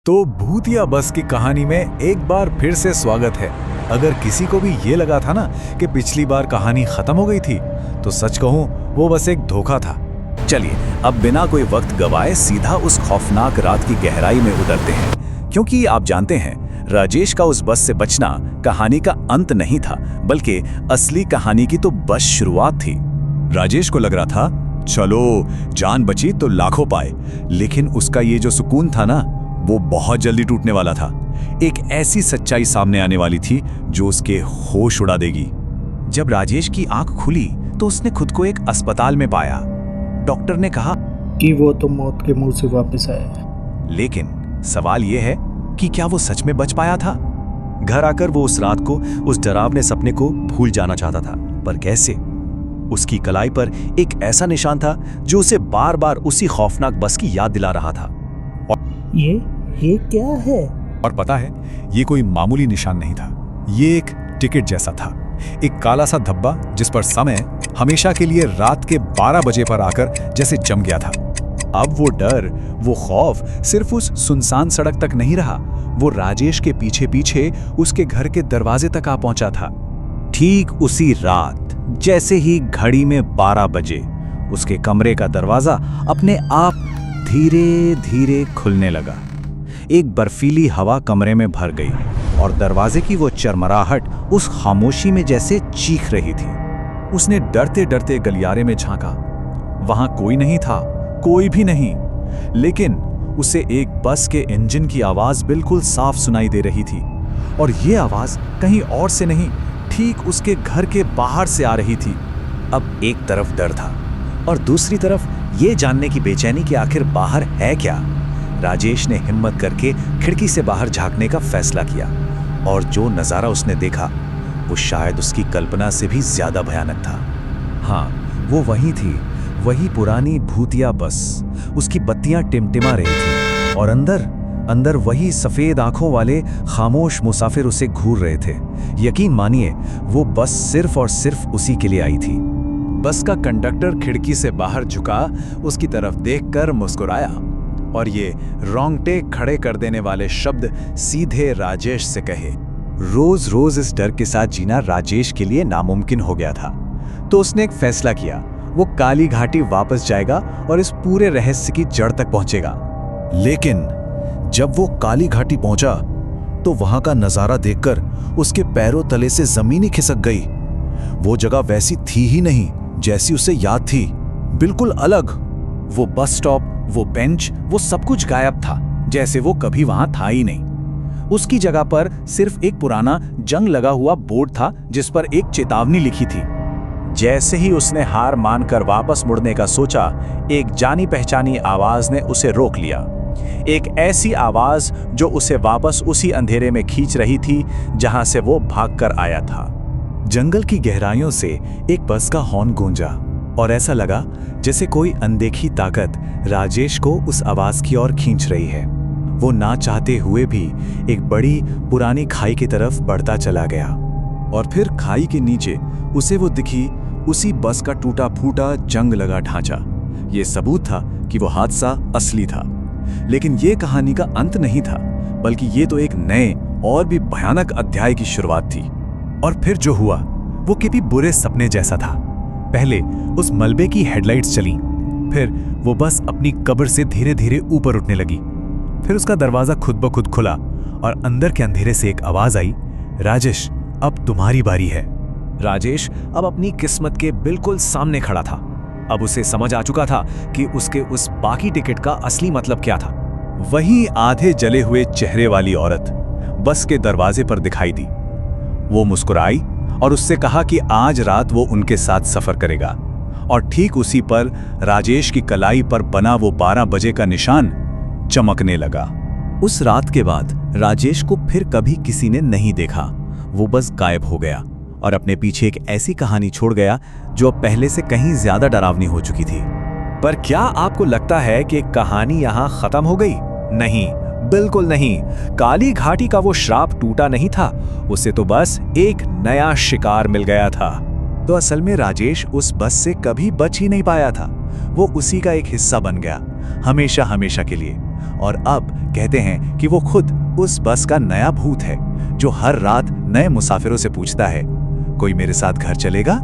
तो भूतिया बस की कहानी में एक बार फिर से स्वागत है। अगर किसी को भी ये लगा था ना कि पिछली बार कहानी खत्म हो गई थी, तो सच कहूं वो बस एक धोखा था। चलिए अब बिना कोई वक्त गवाए सीधा उस खौफनाक रात की गहराई में उतरते हैं, क्योंकि आप जानते हैं राजेश का उस बस से बचना कहानी का अंत नहीं था, बल्कि असली कहानी की तो बस शुरुआत थी। राजेश को लग रहा था चलो जान बची तो लाखों पाए, लेकिन उसका ये जो सुकून था ना, वो बहुत जल्दी टूटने वाला था। एक ऐसी सच्चाई सामने आने वाली थी जो उसके होश उड़ा देगी। जब राजेश की आंख खुली तो उसने खुद को एक अस्पताल में पाया। डॉक्टर ने कहा कि वो तो मौत के मुंह से वापस आया। लेकिन सवाल यह है कि क्या वो सच में बच पाया था? घर आकर वो उस रात को, उस डरावने सपने को भूल जाना चाहता था, पर कैसे? उसकी कलाई पर एक ऐसा निशान था जो उसे बार बार उसी खौफनाक बस की याद दिला रहा था। ये क्या है? और पता है, ये कोई मामूली निशान नहीं था। ये एक टिकट जैसा था, एक काला सा धब्बा जिस पर समय हमेशा के लिए रात के 12 बजे पर आकर जैसे जम गया था। अब वो डर, वो खौफ सिर्फ उस सुनसान सड़क तक नहीं रहा, वो राजेश के पीछे पीछे उसके घर के दरवाजे तक आ पहुंचा था। ठीक उसी रात जैसे ही घड़ी में 12 बजे उसके कमरे का दरवाजा अपने आप धीरे धीरे खुलने लगा। एक बर्फीली हवा कमरे में भर गई और दरवाजे की वो चरमराहट उस खामोशी में जैसे चीख रही थी। उसने डरते डरते गलियारे में झांका। वहां कोई नहीं था, कोई भी नहीं, लेकिन उसे एक बस के इंजन की आवाज बिल्कुल साफ सुनाई दे रही थी। और ये आवाज कहीं और से नहीं, ठीक उसके घर के बाहर से आ रही थी। अब एक तरफ डर था और दूसरी तरफ ये जानने की बेचैनी कि आखिर बाहर है क्या। राजेश ने हिम्मत करके खिड़की से बाहर झांकने का फैसला किया, और जो नज़ारा उसने देखा वो शायद उसकी कल्पना से भी ज्यादा भयानक था। हाँ, वो वही थी, वही पुरानी भूतिया बस। उसकी बत्तियां टिमटिमा रही थी और अंदर वही सफेद आंखों वाले खामोश मुसाफिर उसे घूर रहे थे। यकीन मानिए, वो बस सिर्फ और सिर्फ उसी के लिए आई थी। बस का कंडक्टर खिड़की से बाहर झुका, उसकी तरफ देखकर मुस्कुराया और ये रोंगटे खड़े कर देने वाले शब्द सीधे राजेश से कहे। रोज रोज इस डर के साथ जीना राजेश के लिए नामुमकिन हो गया था। तो उसने एक फैसला किया, वो काली घाटी वापस जाएगा और इस पूरे रहस्य की जड़ तक पहुंचेगा। लेकिन जब वो काली घाटी पहुंचा तो वहां का नजारा देखकर उसके पैरों तले से जमीन ही खिसक गई। वो जगह वैसी थी ही नहीं जैसी उसे याद थी, बिल्कुल अलग। वो बस स्टॉप, वो बेंच, वो सब कुछ गायब था, जैसे वो कभी वहां था ही नहीं। उसकी जगह पर सिर्फ एक पुराना जंग लगा हुआ बोर्ड था जिस पर एक चेतावनी लिखी थी। जैसे ही उसने हार मानकर वापस मुड़ने का सोचा, एक जानी पहचानी आवाज ने उसे रोक लिया। एक ऐसी आवाज जो उसे वापस उसी अंधेरे में खींच रही थी जहां से वो भागकर आया था। जंगल की गहराइयों से एक बस का हॉर्न गूंजा और ऐसा लगा जैसे कोई अनदेखी ताकत राजेश को उस आवाज की ओर खींच रही है। वो ना चाहते हुए भी एक बड़ी पुरानी खाई की तरफ बढ़ता चला गया, और फिर खाई के नीचे उसे वो दिखी उसी बस का टूटा फूटा जंग लगा ढांचा। ये सबूत था कि वो हादसा असली था। लेकिन ये कहानी का अंत नहीं था, बल्कि ये तो एक नए और भी भयानक अध्याय की शुरुआत थी। और फिर जो हुआ वो किसी बुरे सपने जैसा था। पहले उस मलबे की हेडलाइट्स चली, फिर वो बस अपनी कब्र से धीरे धीरे ऊपर उठने लगी। फिर उसका दरवाजा खुद ब खुद खुला और अंदर के अंधेरे से एक आवाज आई, राजेश अब तुम्हारी बारी है। राजेश अब अपनी किस्मत के बिल्कुल सामने खड़ा था। अब उसे समझ आ चुका था कि उसके उस बाकी टिकट का असली मतलब क्या था। वही आधे जले हुए चेहरे वाली औरत बस के दरवाजे पर दिखाई दी। वो मुस्कुराई और उससे कहा कि आज रात वो उनके साथ सफर करेगा। और ठीक उसी पर राजेश की कलाई पर बना वो 12 बजे का निशान चमकने लगा। उस रात के बाद राजेश को फिर कभी किसी ने नहीं देखा। वो बस गायब हो गया और अपने पीछे एक ऐसी कहानी छोड़ गया जो अब पहले से कहीं ज्यादा डरावनी हो चुकी थी। पर क्या आपको लगता है कि कहानी यहां खत्म हो गई? नहीं, बिल्कुल नहीं। काली घाटी का वो श्राप टूटा नहीं था, उसे तो बस एक नया शिकार मिल गया था। तो असल में राजेश उस बस से कभी बच ही नहीं पाया था। वो उसी का एक हिस्सा बन गया, हमेशा हमेशा के लिए। और अब कहते हैं कि वो खुद उस बस का नया भूत है जो हर रात नए मुसाफिरों से पूछता है, कोई मेरे साथ घर चलेगा?